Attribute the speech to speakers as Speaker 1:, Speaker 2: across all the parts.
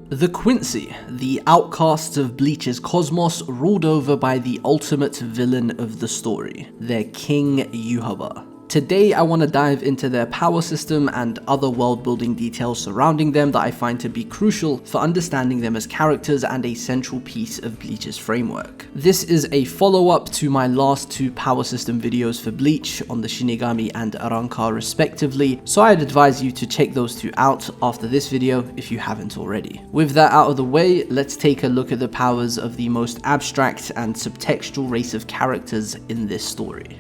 Speaker 1: The Quincy, the outcasts of Bleach's cosmos, ruled over by the ultimate villain of the story, their king yhwach. Today I want to dive into their power system and other world building details surrounding them that I find to be crucial for understanding them as characters and a central piece of Bleach's framework. This is a follow-up to my last two power system videos for Bleach on the Shinigami and Arrancar respectively, so I'd advise you to check those two out after this video if you haven't already. With that out of the way, let's take a look at the powers of the most abstract and subtextual race of characters in this story.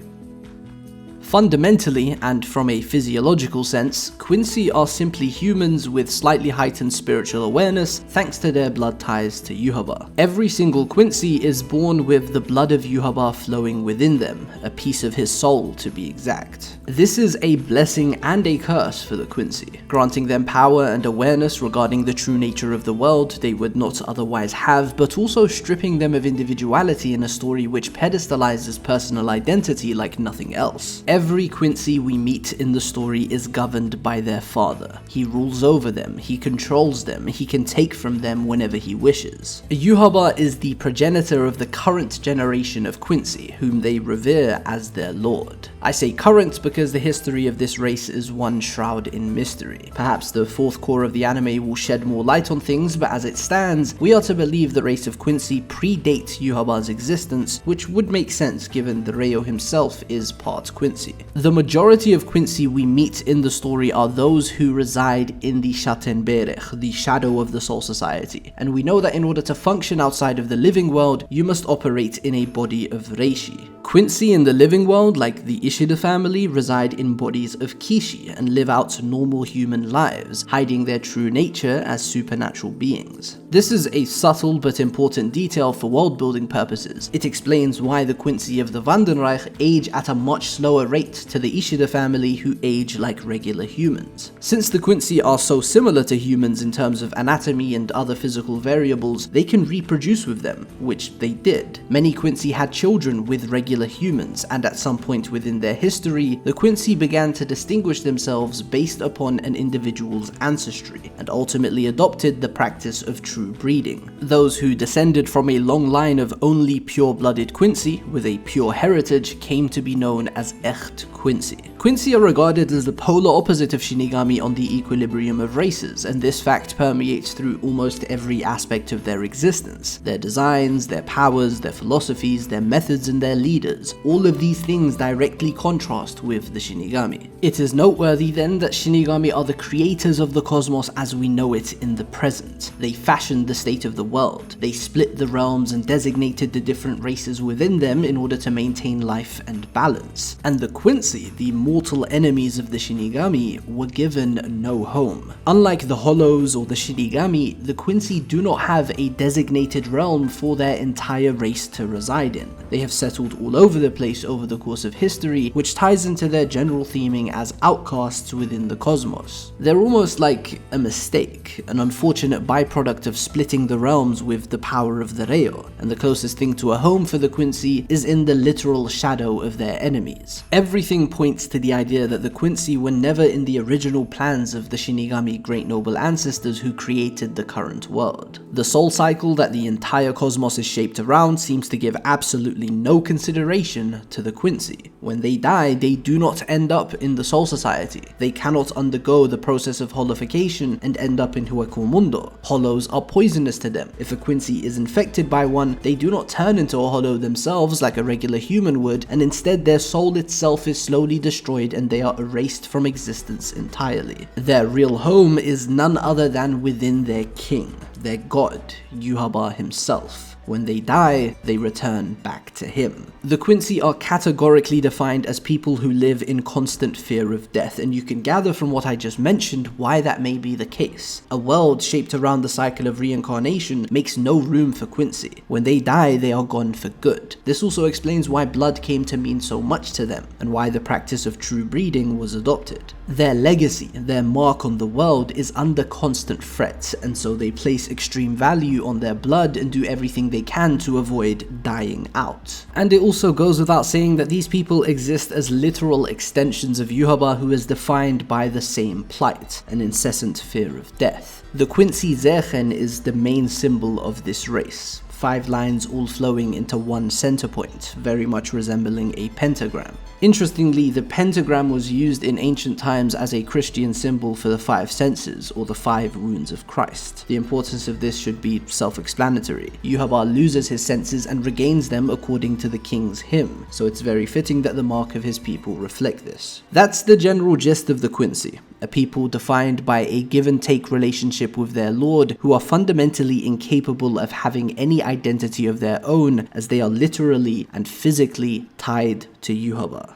Speaker 1: Fundamentally, and from a physiological sense, Quincy are simply humans with slightly heightened spiritual awareness thanks to their blood ties to yhwach. Every single Quincy is born with the blood of yhwach flowing within them, a piece of his soul to be exact. This is a blessing and a curse for the Quincy, granting them power and awareness regarding the true nature of the world they would not otherwise have, but also stripping them of individuality in a story which pedestalizes personal identity like nothing else. Every Quincy we meet in the story is governed by their father. He rules over them, he controls them, he can take from them whenever he wishes. Yhwach is the progenitor of the current generation of Quincy, whom they revere as their lord. I say current because the history of this race is one shroud in mystery. Perhaps the fourth core of the anime will shed more light on things, but as it stands, we are to believe the race of Quincy predates yhwach's existence, which would make sense given the Reo himself is part Quincy. The majority of Quincy we meet in the story are those who reside in the Schattenberg, the shadow of the Soul Society, and we know that in order to function outside of the living world, you must operate in a body of Reishi. Quincy in the living world, like the Ishida family, reside in bodies of Kishi and live out normal human lives, hiding their true nature as supernatural beings. This is a subtle but important detail for world building purposes. It explains why the Quincy of the Vandenreich age at a much slower rate to the Ishida family, who age like regular humans. Since the Quincy are so similar to humans in terms of anatomy and other physical variables, they can reproduce with them, which they did. Many Quincy had children with regular humans, and at some point within their history, the Quincy began to distinguish themselves based upon an individual's ancestry, and ultimately adopted the practice of true breeding. Those who descended from a long line of only pure-blooded Quincy with a pure heritage came to be known as echt Quincy. Quincy are regarded as the polar opposite of Shinigami on the equilibrium of races, and this fact permeates through almost every aspect of their existence. Their designs, their powers, their philosophies, their methods, and their leaders. All of these things directly contrast with the Shinigami. It is noteworthy then that Shinigami are the creators of the cosmos as we know it in the present. They fashioned the state of the world. They split the realms and designated the different races within them in order to maintain life and balance. And the Quincy, the mortal enemies of the Shinigami, were given no home. Unlike the Hollows or the Shinigami, the Quincy do not have a designated realm for their entire race to reside in. They have settled all over the place over the course of history, which ties into their general theming as outcasts within the cosmos. They're almost like a mistake, an unfortunate byproduct of splitting the realms with the power of the Reo, and the closest thing to a home for the Quincy is in the literal shadow of their enemies. Everything points to the idea that the Quincy were never in the original plans of the Shinigami great noble ancestors who created the current world. The soul cycle that the entire cosmos is shaped around seems to give absolutely no consideration to the Quincy. When they die, they do not end up in the Soul Society. They cannot undergo the process of holification and end up in Hueco Mundo. Hollows are poisonous to them. If a Quincy is infected by one, they do not turn into a hollow themselves like a regular human would, and instead their soul itself is slowly destroyed and they are erased from existence entirely. Their real home is none other than within their king, their god, yhwach himself. When they die, they return back to him. The Quincy are categorically defined as people who live in constant fear of death, and you can gather from what I just mentioned why that may be the case. A world shaped around the cycle of reincarnation makes no room for Quincy. When they die, they are gone for good. This also explains why blood came to mean so much to them, and why the practice of true breeding was adopted. Their legacy, their mark on the world, is under constant threat, and so they place extreme value on their blood and do everything they can to avoid dying out. And it also goes without saying that these people exist as literal extensions of yhwach, who is defined by the same plight, an incessant fear of death. The Quincy Zechen is the main symbol of this race. 5 lines all flowing into one center point, very much resembling a pentagram. Interestingly, the pentagram was used in ancient times as a Christian symbol for the 5 senses, or the 5 wounds of Christ. The importance of this should be self-explanatory. yhwach loses his senses and regains them according to the king's hymn, so it's very fitting that the mark of his people reflect this. That's the general gist of the Quincy. A people defined by a give-and-take relationship with their lord, who are fundamentally incapable of having any identity of their own, as they are literally and physically tied to yhwach.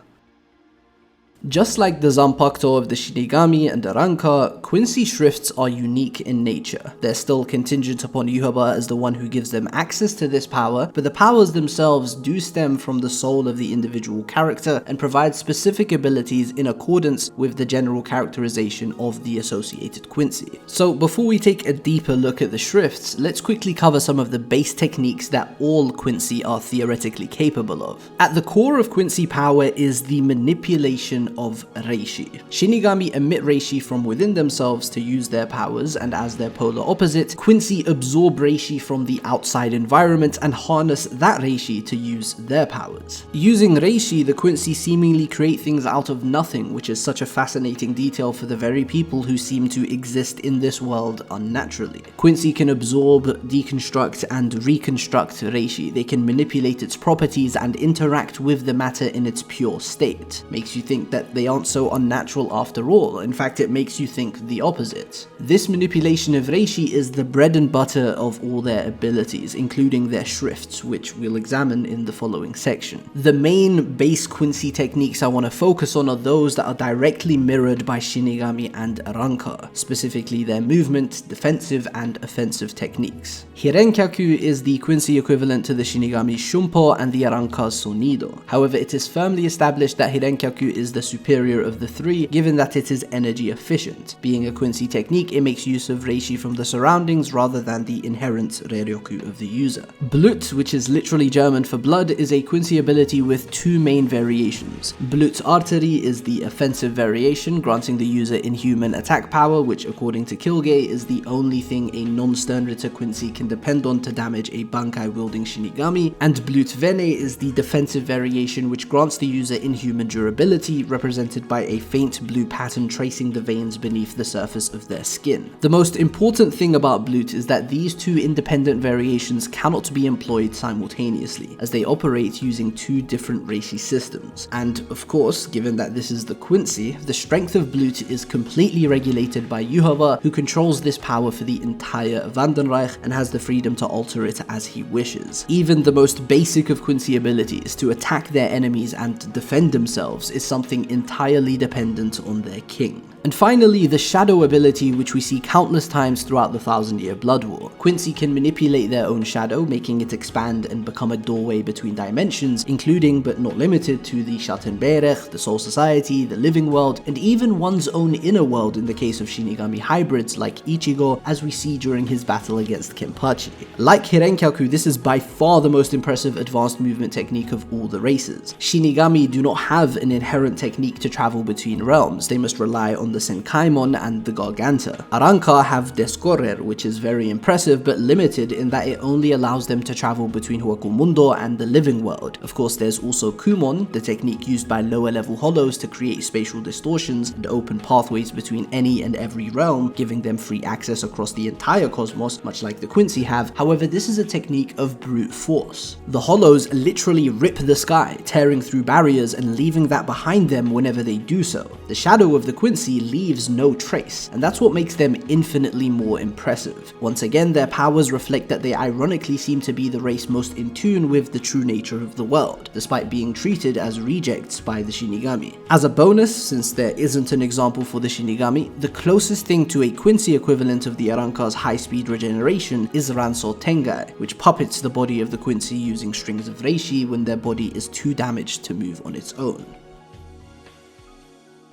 Speaker 1: Just like the Zanpakuto of the Shinigami and Arrancar, Quincy schrifts are unique in nature. They're still contingent upon yhwach as the one who gives them access to this power, but the powers themselves do stem from the soul of the individual character and provide specific abilities in accordance with the general characterization of the associated Quincy. So before we take a deeper look at the schrifts, let's quickly cover some of the base techniques that all Quincy are theoretically capable of. At the core of Quincy power is the manipulation of reishi. Shinigami emit reishi from within themselves to use their powers, and as their polar opposite, Quincy absorb reishi from the outside environment and harness that reishi to use their powers. Using reishi, the Quincy seemingly create things out of nothing, which is such a fascinating detail for the very people who seem to exist in this world unnaturally. Quincy can absorb, deconstruct, and reconstruct reishi. They can manipulate its properties and interact with the matter in its pure state. Makes you think that they aren't so unnatural after all. In fact, it makes you think the opposite. This manipulation of reishi is the bread and butter of all their abilities, including their schrifts, which we'll examine in the following section. The main base Quincy techniques I want to focus on are those that are directly mirrored by Shinigami and Arrancar, specifically their movement, defensive, and offensive techniques. Hirenkyaku is the Quincy equivalent to the Shinigami Shunpo and the Arrancar's Sonido. However, it is firmly established that Hirenkyaku is the superior of the 3, given that it is energy efficient. Being a Quincy technique, it makes use of reishi from the surroundings rather than the inherent reiryoku of the user. Blut, which is literally German for blood, is a Quincy ability with 2 main variations. Blut Artery is the offensive variation, granting the user inhuman attack power, which according to Kilgay is the only thing a non-sternritter Quincy can depend on to damage a Bankai wielding Shinigami, and Blut Vene is the defensive variation, which grants the user inhuman durability, represented by a faint blue pattern tracing the veins beneath the surface of their skin. The most important thing about Blut is that these 2 independent variations cannot be employed simultaneously, as they operate using 2 different reishi systems. And of course, given that this is the Quincy, the strength of Blut is completely regulated by yhwach, who controls this power for the entire Vandenreich and has the freedom to alter it as he wishes. Even the most basic of Quincy abilities, to attack their enemies and defend themselves, is something entirely dependent on their king. And finally, the shadow ability, which we see countless times throughout the 1000-year Blood War. Quincy can manipulate their own shadow, making it expand and become a doorway between dimensions, including but not limited to the Schattenberg, the Soul Society, the Living World, and even one's own inner world in the case of Shinigami hybrids like Ichigo, as we see during his battle against Kenpachi. Like Hirenkyaku, this is by far the most impressive advanced movement technique of all the races. Shinigami do not have an inherent technique to travel between realms. They must rely on the Senkaimon and the Garganta. Arrancar have Descorrer, which is very impressive but limited in that it only allows them to travel between Huacumundo and the living world. Of course, there's also Kumon, the technique used by lower level hollows to create spatial distortions and open pathways between any and every realm, giving them free access across the entire cosmos, much like the Quincy have. However, this is a technique of brute force. The hollows literally rip the sky, tearing through barriers and leaving that behind them whenever they do so. The shadow of the Quincy leaves no trace, and that's what makes them infinitely more impressive. Once again, their powers reflect that they ironically seem to be the race most in tune with the true nature of the world, despite being treated as rejects by the Shinigami. As a bonus, since there isn't an example for the Shinigami, the closest thing to a Quincy equivalent of the Arrancar's high-speed regeneration is Ranso Tengai, which puppets the body of the Quincy using strings of reishi when their body is too damaged to move on its own.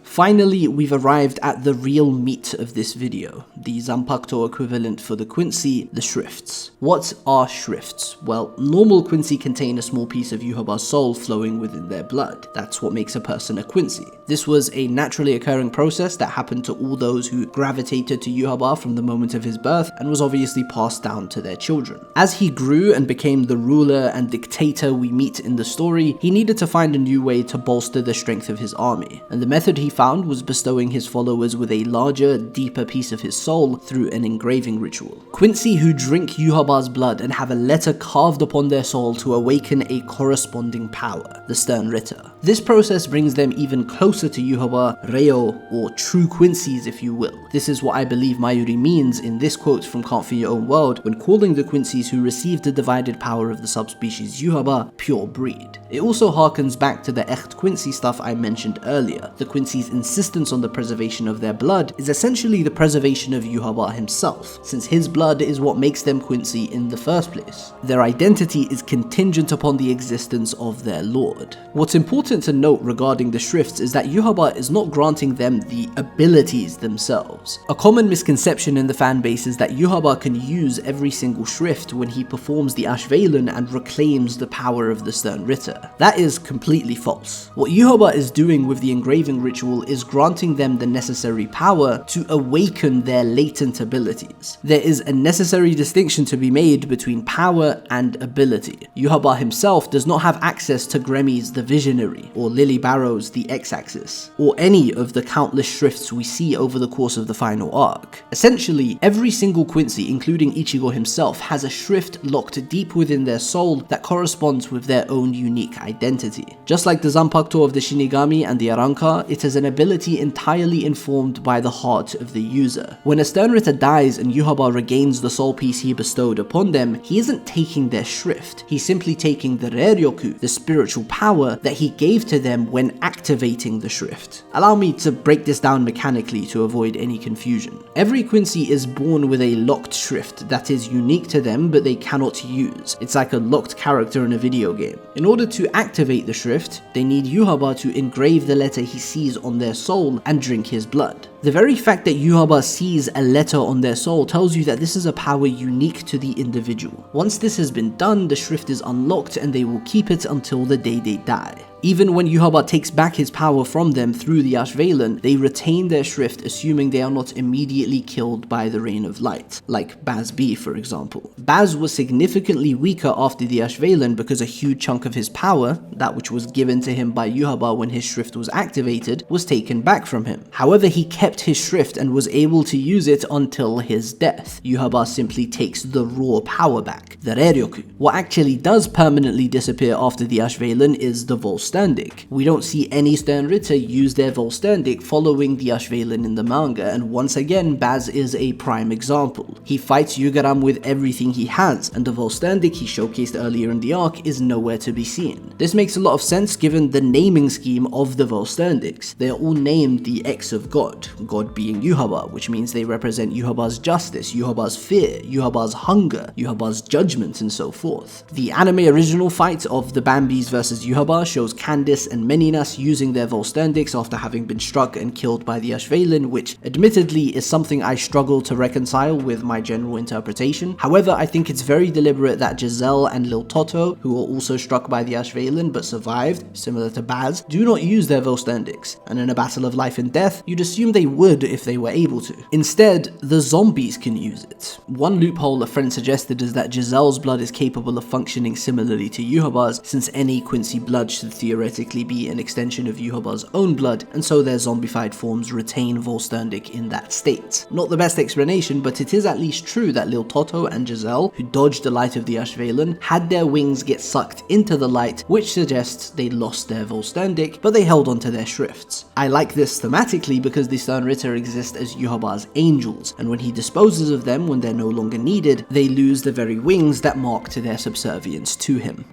Speaker 1: Finally, we've arrived at the real meat of this video, the Zanpakuto equivalent for the Quincy, the schrifts. What are schrifts? Well, normal Quincy contain a small piece of yhwach's soul flowing within their blood. That's what makes a person a Quincy. This was a naturally occurring process that happened to all those who gravitated to yhwach from the moment of his birth and was obviously passed down to their children. As he grew and became the ruler and dictator we meet in the story, he needed to find a new way to bolster the strength of his army, and the method he found was bestowing his followers with a larger, deeper piece of his soul through an engraving ritual. Quincy who drink yhwach's blood and have a letter carved upon their soul to awaken a corresponding power, the sternritter. This process brings them even closer to yhwach, reo, or true Quincy's if you will. This is what I believe Mayuri means in this quote from Can't Fear Your Own World when calling the Quincy's who received the divided power of the subspecies yhwach pure breed. It also harkens back to the echt Quincy stuff I mentioned earlier. The Quincy's insistence on the preservation of their blood is essentially the preservation of yhwach himself, since his blood is what makes them Quincy in the first place. Their identity is contingent upon the existence of their lord. What's important to note regarding the schrifts is that yhwach is not granting them the abilities themselves. A common misconception in the fanbase is that yhwach can use every single schrift when he performs the Ashvalen and reclaims the power of the sternritter. That is completely false. What yhwach is doing with the engraving ritual is granting them the necessary power to awaken their latent abilities. There is a necessary distinction to be made between power and ability. yhwach himself does not have access to Gremmy's the Visionary, or Lily Barrow's the X-axis, or any of the countless schrifts we see over the course of the final arc. Essentially, every single Quincy, including Ichigo himself, has a schrift locked deep within their soul that corresponds with their own unique identity. Just like the Zanpakuto of the Shinigami and the Arrancar, it is an ability entirely informed by the heart of the user. When a sternritter dies and yhwach regains the soul piece he bestowed upon them, he isn't taking their schrift, he's simply taking the reryoku, the spiritual power that he gave to them when activating the schrift. Allow me to break this down mechanically to avoid any confusion. Every Quincy is born with a locked schrift that is unique to them but they cannot use. It's like a locked character in a video game. In order to activate the schrift, they need yhwach to engrave the letter he sees on their soul and drink his blood. The very fact that yhwach sees a letter on their soul tells you that this is a power unique to the individual. Once this has been done, the schrift is unlocked and they will keep it until the day they die. Even when yhwach takes back his power from them through the Ashvalen, they retain their schrift assuming they are not immediately killed by the Rain of Light, like Baz B for example. Baz was significantly weaker after the Ashvalen because a huge chunk of his power, that which was given to him by yhwach when his schrift was activated, was taken back from him. However, he kept his schrift and was able to use it until his death. yhwach simply takes the raw power back, the reryoku. What actually does permanently disappear after the Ashvalen is the Volsterndik. We don't see any sternritter use their Volsterndik following the Ashvalen in the manga, and once again Baz is a prime example. He fights Yugaram with everything he has, and the Volsterndik he showcased earlier in the arc is nowhere to be seen. This makes a lot of sense given the naming scheme of the Volsterndiks. They are all named the X of God, God being yhwach, which means they represent yhwach's justice, yhwach's fear, yhwach's hunger, yhwach's judgment, and so forth. The anime original fight of the Bambis versus yhwach shows Candice and Meninas using their Volsterndiks after having been struck and killed by the Ashvalen, which admittedly is something I struggle to reconcile with my general interpretation. However, I think it's very deliberate that Giselle and Lil Toto, who were also struck by the Ashvalen but survived, similar to Baz, do not use their Volsterndiks, and in a battle of life and death, you'd assume they would if they were able to. Instead, the zombies can use it. One loophole a friend suggested is that Giselle's blood is capable of functioning similarly to yhwach's, since any Quincy blood should theoretically be an extension of yhwach's own blood, and so their zombified forms retain Volsterndik in that state. Not the best explanation, but it is at least true that Lil Toto and Giselle, who dodged the light of the Ashvalen, had their wings get sucked into the light, which suggests they lost their Volsterndik, but they held onto their schrifts. I like this thematically because the Sternritter exist as yhwach's angels, and when he disposes of them when they're no longer needed, they lose the very wings that marked their subservience to him.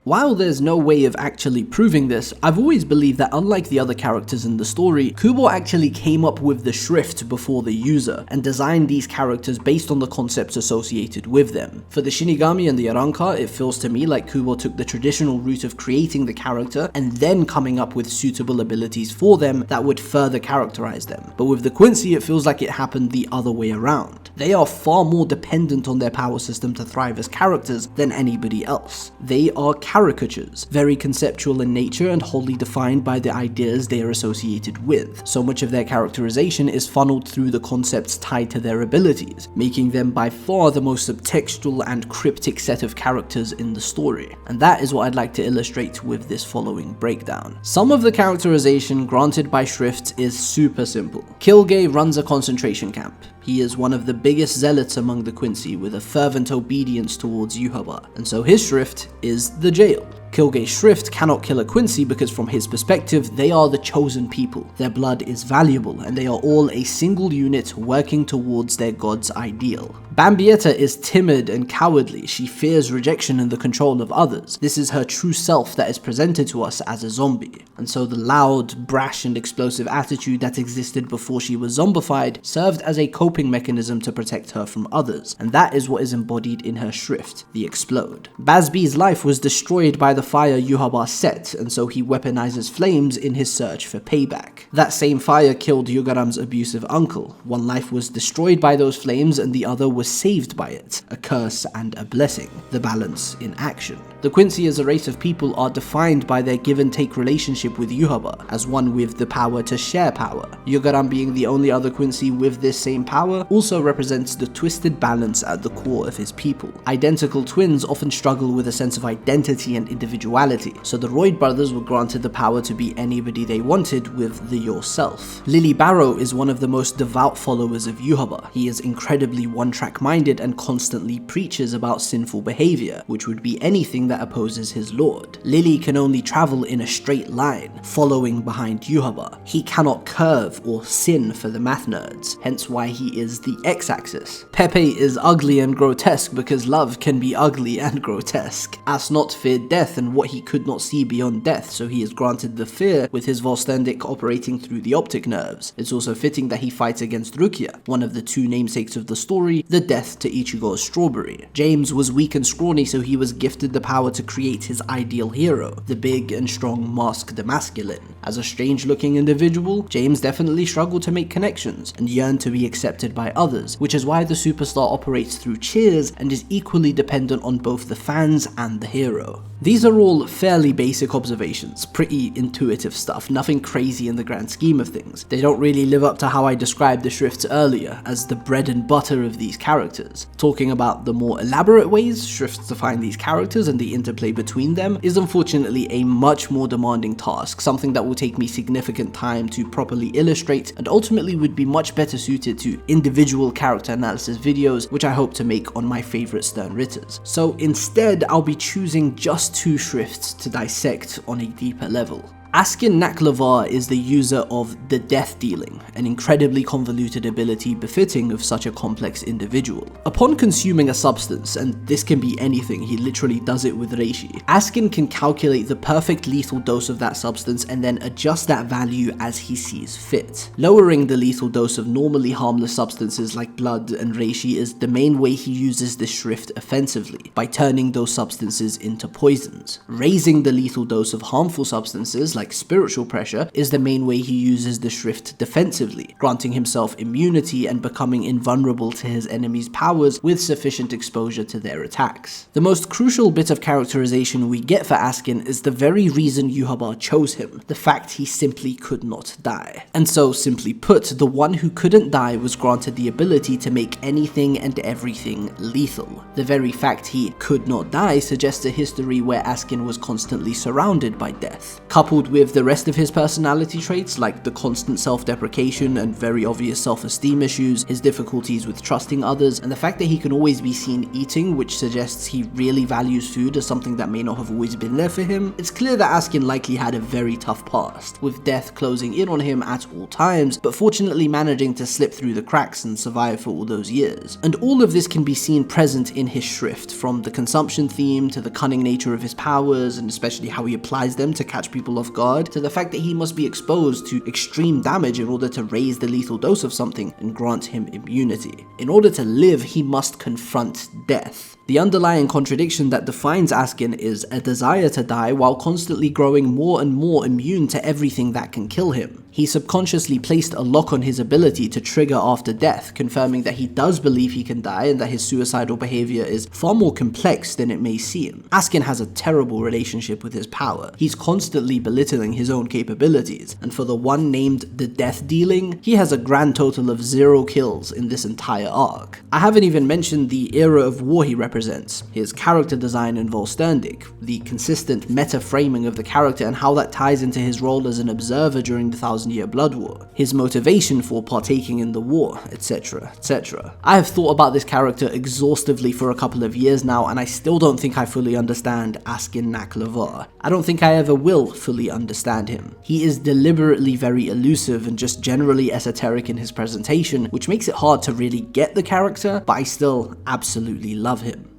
Speaker 1: While there's no way of actually proving this, I've always believed that unlike the other characters in the story, Kubo actually came up with the schrift before the user, and designed these characters based on the concepts associated with them. For the Shinigami and the Arrancar, it feels to me like Kubo took the traditional route of creating the character and then coming up with suitable abilities for them that would further characterize them. But with the Quincy, it feels like it happened the other way around. They are far more dependent on their power system to thrive as characters than anybody else. They are caricatures, very conceptual in nature and wholly defined by the ideas they are associated with. So much of their characterization is funneled through the concepts tied to their abilities, making them by far the most subtextual and cryptic set of characters in the story. And that is what I'd like to illustrate with this following breakdown. Some of the characterization granted by schrifts is super simple. Kilgay runs a concentration camp. He is one of the biggest zealots among the Quincy, with a fervent obedience towards yhwach, and so his schrift is the jail. Kilgay's schrift cannot kill a Quincy because from his perspective, they are the chosen people. Their blood is valuable, and they are all a single unit working towards their god's ideal. Bambietta is timid and cowardly. She fears rejection and the control of others. This is her true self that is presented to us as a zombie. And so the loud, brash and explosive attitude that existed before she was zombified served as a coping mechanism to protect her from others. And that is what is embodied in her schrift, the explode. Bazby's life was destroyed by the fire yhwach set, and so he weaponizes flames in his search for payback. That same fire killed Yugaram's abusive uncle. One life was destroyed by those flames and the other was saved by it, a curse and a blessing, the balance in action. The Quincy as a race of people are defined by their give and take relationship with yhwach, as one with the power to share power. Yugaram, being the only other Quincy with this same power, also represents the twisted balance at the core of his people. Identical twins often struggle with a sense of identity and individuality, so the Royd brothers were granted the power to be anybody they wanted with the yourself. Lily Barrow is one of the most devout followers of yhwach. He is incredibly one-track minded and constantly preaches about sinful behavior, which would be anything that opposes his lord. Lily can only travel in a straight line, following behind yhwach. He cannot curve or sin for the math nerds, hence why he is the x-axis. Pepe is ugly and grotesque because love can be ugly and grotesque. Asnot feared death and what he could not see beyond death, so he is granted the fear with his Volstendic operating through the optic nerves. It's also fitting that he fights against Rukia, one of the two namesakes of the story, the death to Ichigo's strawberry. James was weak and scrawny, so he was gifted the power to create his ideal hero, the big and strong Mask the Masculine. As a strange looking individual, James definitely struggled to make connections and yearned to be accepted by others, which is why the superstar operates through cheers and is equally dependent on both the fans and the hero. These are all fairly basic observations, pretty intuitive stuff, nothing crazy in the grand scheme of things. They don't really live up to how I described the schrifts earlier as the bread and butter of these characters. Talking about the more elaborate ways schrifts define these characters and the interplay between them is unfortunately a much more demanding task, something that will take me significant time to properly illustrate and ultimately would be much better suited to individual character analysis videos, which I hope to make on my favorite sternritters. So instead, I'll be choosing just two schrifts to dissect on a deeper level. Askin Naklavar is the user of the Death Dealing, an incredibly convoluted ability befitting of such a complex individual. Upon consuming a substance, and this can be anything, he literally does it with Reishi, Askin can calculate the perfect lethal dose of that substance and then adjust that value as he sees fit. Lowering the lethal dose of normally harmless substances like blood and Reishi is the main way he uses this schrift offensively, by turning those substances into poisons. Raising the lethal dose of harmful substances like spiritual pressure is the main way he uses the schrift defensively, granting himself immunity and becoming invulnerable to his enemy's powers with sufficient exposure to their attacks. The most crucial bit of characterization we get for Askin is the very reason yhwach chose him, the fact he simply could not die. And so, simply put, the one who couldn't die was granted the ability to make anything and everything lethal. The very fact he could not die suggests a history where Askin was constantly surrounded by death. Coupled with the rest of his personality traits, like the constant self-deprecation and very obvious self-esteem issues, his difficulties with trusting others, and the fact that he can always be seen eating, which suggests he really values food as something that may not have always been there for him, it's clear that Askin likely had a very tough past, with death closing in on him at all times, but fortunately managing to slip through the cracks and survive for all those years. And all of this can be seen present in his shrift, from the consumption theme to the cunning nature of his powers, and especially how he applies them to catch people off guard, to the fact that he must be exposed to extreme damage in order to raise the lethal dose of something and grant him immunity. In order to live, he must confront death. The underlying contradiction that defines Askin is a desire to die while constantly growing more and more immune to everything that can kill him. He subconsciously placed a lock on his ability to trigger after death, confirming that he does believe he can die and that his suicidal behavior is far more complex than it may seem. Askin has a terrible relationship with his power. He's constantly belittling his own capabilities, and for the one named the Death Dealing, he has a grand total of 0 kills in this entire arc. I haven't even mentioned the era of war he represents, his character design in Volsterndyk, the consistent meta-framing of the character and how that ties into his role as an observer during the Thousand-Year Blood War, his motivation for partaking in the war, etc, etc. I have thought about this character exhaustively for a couple of years now, and I still don't think I fully understand Askin Naklavar. I don't think I ever will fully understand him. He is deliberately very elusive and just generally esoteric in his presentation, which makes it hard to really get the character, but I still absolutely love him.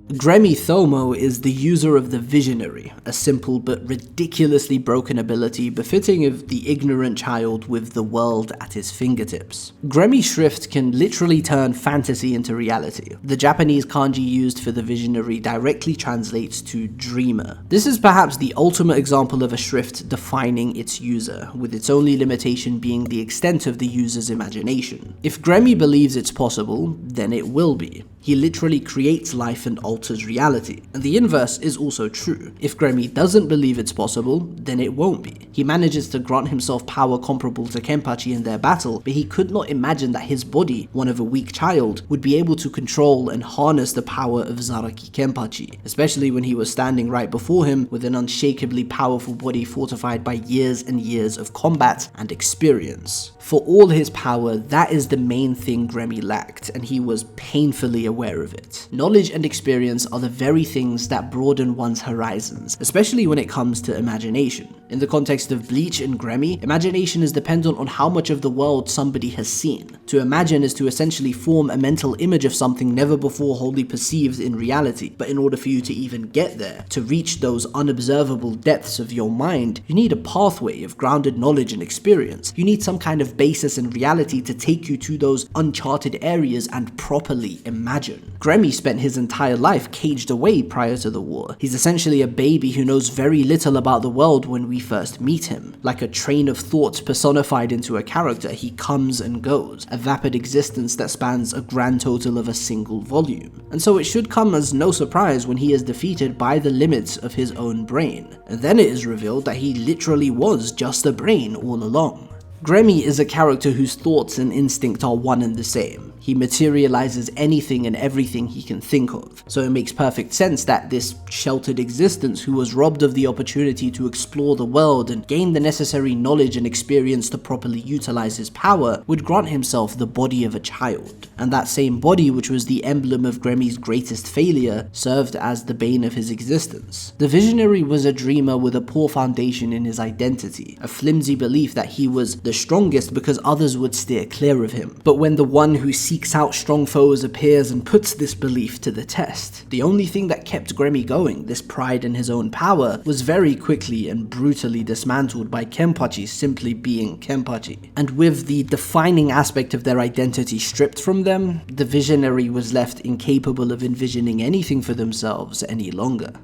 Speaker 1: Gremmy Thomo is the user of the Visionary, a simple but ridiculously broken ability befitting of the ignorant child with the world at his fingertips. Gremmy Shrift can literally turn fantasy into reality. The Japanese kanji used for the Visionary directly translates to dreamer. This is perhaps the ultimate example of a Shrift defining its user, with its only limitation being the extent of the user's imagination. If Gremmy believes it's possible, then it will be. He literally creates life and alters reality. And the inverse is also true. If Gremmy doesn't believe it's possible, then it won't be. He manages to grant himself power comparable to Kenpachi in their battle, but he could not imagine that his body, one of a weak child, would be able to control and harness the power of Zaraki Kenpachi, especially when he was standing right before him with an unshakably powerful body fortified by years and years of combat and experience. For all his power, that is the main thing Gremmy lacked, and he was painfully aware of it. Knowledge and experience are the very things that broaden one's horizons, especially when it comes to imagination. In the context of Bleach and Gremmy, imagination is dependent on how much of the world somebody has seen. To imagine is to essentially form a mental image of something never before wholly perceived in reality, but in order for you to even get there, to reach those unobservable depths of your mind, you need a pathway of grounded knowledge and experience. You need some kind of basis in reality to take you to those uncharted areas and properly imagine. Gremmy spent his entire life caged away prior to the war. He's essentially a baby who knows very little about the world when we first meet him. Like a train of thought personified into a character, he comes and goes, a vapid existence that spans a grand total of a single volume. And so it should come as no surprise when he is defeated by the limits of his own brain. And then it is revealed that he literally was just a brain all along. Gremmy is a character whose thoughts and instinct are one and the same. He materializes anything and everything he can think of. So it makes perfect sense that this sheltered existence who was robbed of the opportunity to explore the world and gain the necessary knowledge and experience to properly utilize his power would grant himself the body of a child. And that same body, which was the emblem of Gremmy's greatest failure, served as the bane of his existence. The Visionary was a dreamer with a poor foundation in his identity, a flimsy belief that he was the strongest because others would steer clear of him. But when the one who seeks out strong foes appears and puts this belief to the test, the only thing that kept Gremmy going, this pride in his own power, was very quickly and brutally dismantled by Kenpachi simply being Kenpachi. And with the defining aspect of their identity stripped from them, the Visionary was left incapable of envisioning anything for themselves any longer.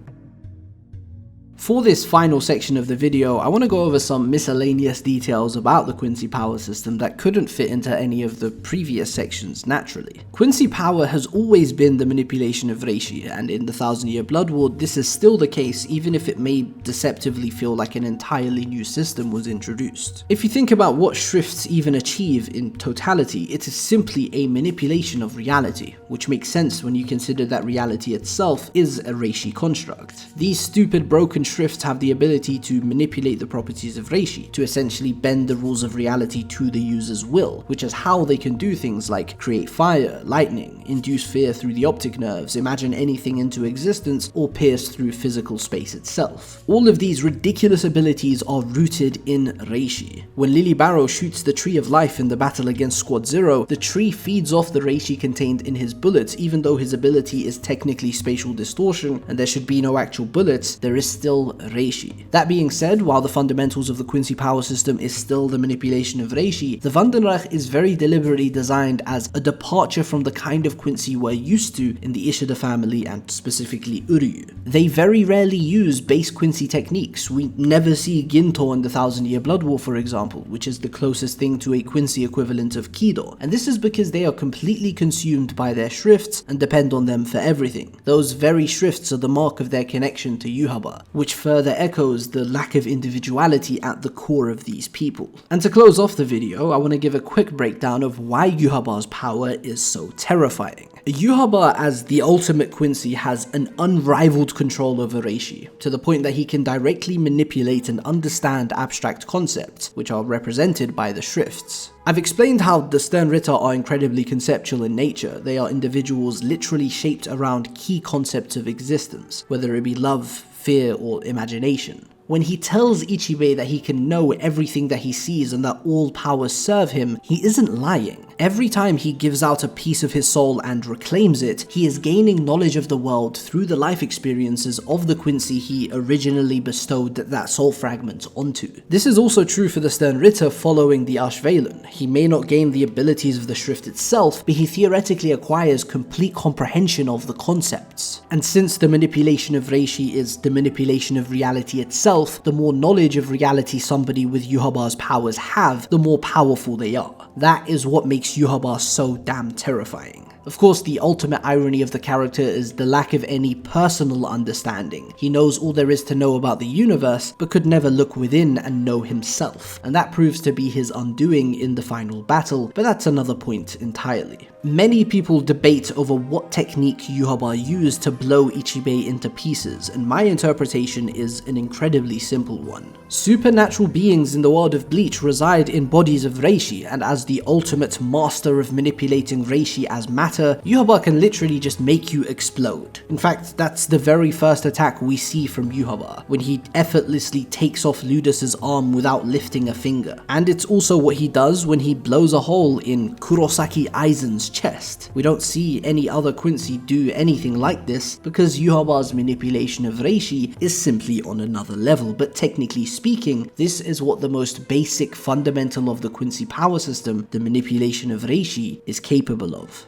Speaker 1: For this final section of the video, I want to go over some miscellaneous details about the Quincy power system that couldn't fit into any of the previous sections naturally. Quincy power has always been the manipulation of reishi, and in the Thousand-Year Blood War, this is still the case even if it may deceptively feel like an entirely new system was introduced. If you think about what schrifts even achieve in totality, it is simply a manipulation of reality, which makes sense when you consider that reality itself is a reishi construct. These stupid broken schrifts have the ability to manipulate the properties of reishi, to essentially bend the rules of reality to the user's will, which is how they can do things like create fire, lightning, induce fear through the optic nerves, imagine anything into existence, or pierce through physical space itself. All of these ridiculous abilities are rooted in reishi. When Lily Barrow shoots the Tree of Life in the battle against Squad Zero, the tree feeds off the reishi contained in his bullets. Even though his ability is technically spatial distortion and there should be no actual bullets, there is still reishi. That being said, while the fundamentals of the Quincy power system is still the manipulation of reishi, the Vandenreich is very deliberately designed as a departure from the kind of Quincy we're used to in the Ishida family and specifically Uryu. They very rarely use base Quincy techniques. We never see Ginto in the Thousand Year Blood War, for example, which is the closest thing to a Quincy equivalent of Kido, and this is because they are completely consumed by their schrifts and depend on them for everything. Those very schrifts are the mark of their connection to yhwach, which further echoes the lack of individuality at the core of these people. And to close off the video, I want to give a quick breakdown of why yhwach's power is so terrifying. Yhwach, as the ultimate Quincy, has an unrivaled control over reishi, to the point that he can directly manipulate and understand abstract concepts, which are represented by the schrifts. I've explained how the sternritter are incredibly conceptual in nature. They are individuals literally shaped around key concepts of existence, whether it be love, fear, or imagination. When he tells Ichibei that he can know everything that he sees and that all powers serve him, he isn't lying. Every time he gives out a piece of his soul and reclaims it, he is gaining knowledge of the world through the life experiences of the Quincy he originally bestowed that soul fragment onto. This is also true for the sternritter following the Ashvalen. He may not gain the abilities of the schrift itself, but he theoretically acquires complete comprehension of the concepts. And since the manipulation of reishi is the manipulation of reality itself, the more knowledge of reality somebody with yhwach's powers have, the more powerful they are. That is what makes yhwach so damn terrifying. Of course, the ultimate irony of the character is the lack of any personal understanding. He knows all there is to know about the universe, but could never look within and know himself, and that proves to be his undoing in the final battle, but that's another point entirely. Many people debate over what technique yhwach used to blow Ichibei into pieces, and my interpretation is an incredibly simple one. Supernatural beings in the world of Bleach reside in bodies of reishi, and as the ultimate master of manipulating reishi as matter, yhwach can literally just make you explode. In fact, that's the very first attack we see from yhwach, when he effortlessly takes off Ludus's arm without lifting a finger. And it's also what he does when he blows a hole in Kurosaki Aizen's chest. We don't see any other Quincy do anything like this because yhwach's manipulation of reishi is simply on another level, but technically speaking, this is what the most basic fundamental of the Quincy power system, the manipulation of reishi, is capable of.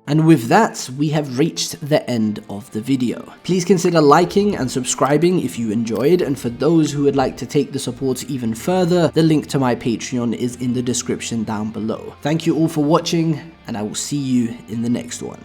Speaker 1: And with that, we have reached the end of the video. Please consider liking and subscribing if you enjoyed, and for those who would like to take the support even further, the link to my Patreon is in the description down below. Thank you all for watching, and I will see you in the next one.